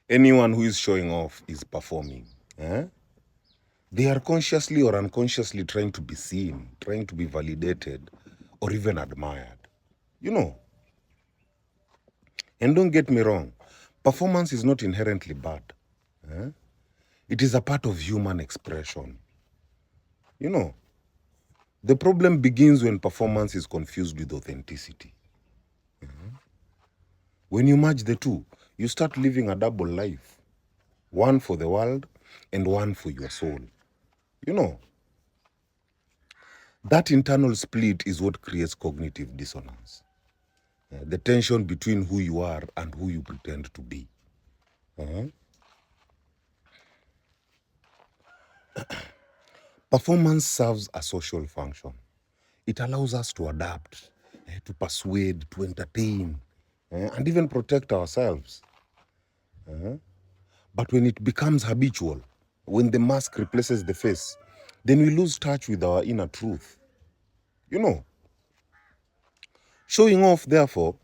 Anyone who is showing off is performing. They are consciously or unconsciously trying to be seen, trying to be validated, or even admired. You know, and don't get me wrong, performance is not inherently bad. It is a part of human expression. You know, the problem begins when performance is confused with authenticity. When you merge the two, you start living a double life. One for the world and one for your soul. You know, that internal split is what creates cognitive dissonance. The tension between who you are and who you pretend to be. Performance serves a social function. It allows us to adapt, to persuade, to entertain, and even protect ourselves. But when it becomes habitual, when the mask replaces the face, then we lose touch with our inner truth. You know, showing off, therefore,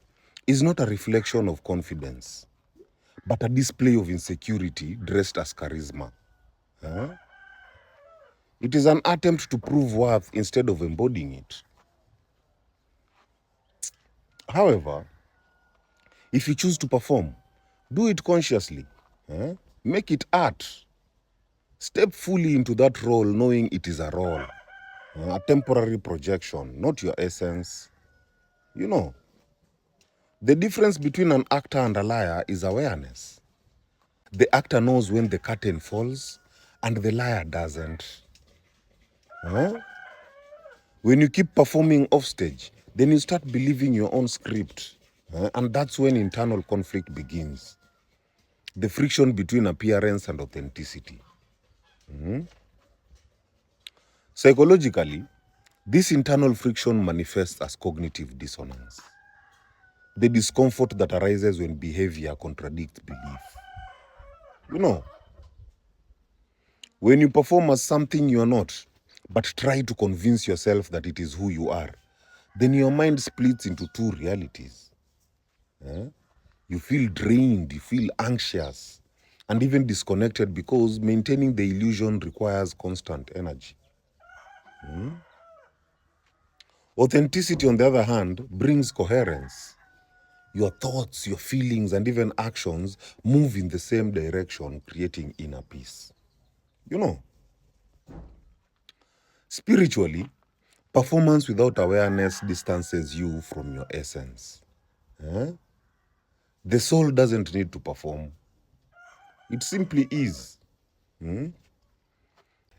is not a reflection of confidence, but a display of insecurity dressed as charisma. It is an attempt to prove worth instead of embodying it. However, if you choose to perform, do it consciously. Make it art. Step fully into that role knowing it is a role, a temporary projection, not your essence. You know, the difference between an actor and a liar is awareness. The actor knows when the curtain falls and the liar doesn't. When you keep performing off stage, then you start believing your own script. And that's when internal conflict begins. The friction between appearance and authenticity. Psychologically, this internal friction manifests as cognitive dissonance. The discomfort that arises when behavior contradicts belief. You know, when you perform as something you are not, but try to convince yourself that it is who you are, then your mind splits into two realities. You feel drained, you feel anxious, and even disconnected because maintaining the illusion requires constant energy. Authenticity, on the other hand, brings coherence. Your thoughts, your feelings, and even actions move in the same direction, creating inner peace. You know, spiritually, performance without awareness distances you from your essence. The soul doesn't need to perform. It simply is.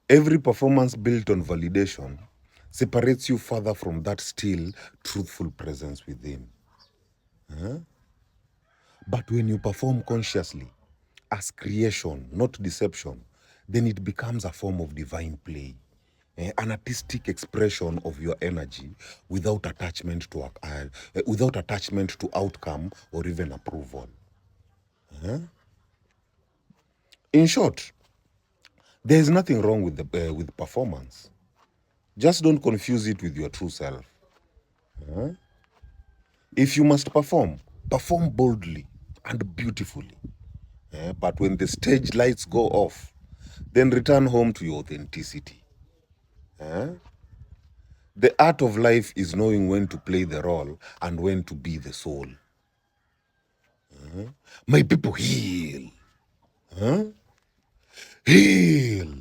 Every performance built on validation separates you further from that still, truthful presence within. But when you perform consciously, as creation, not deception, then it becomes a form of divine play, an artistic expression of your energy without without attachment to outcome or even approval. In short, there is nothing wrong with performance. Just don't confuse it with your true self. If you must perform, perform boldly and beautifully. But when the stage lights go off, then return home to your authenticity. The art of life is knowing when to play the role and when to be the soul. My people, heal. Heal.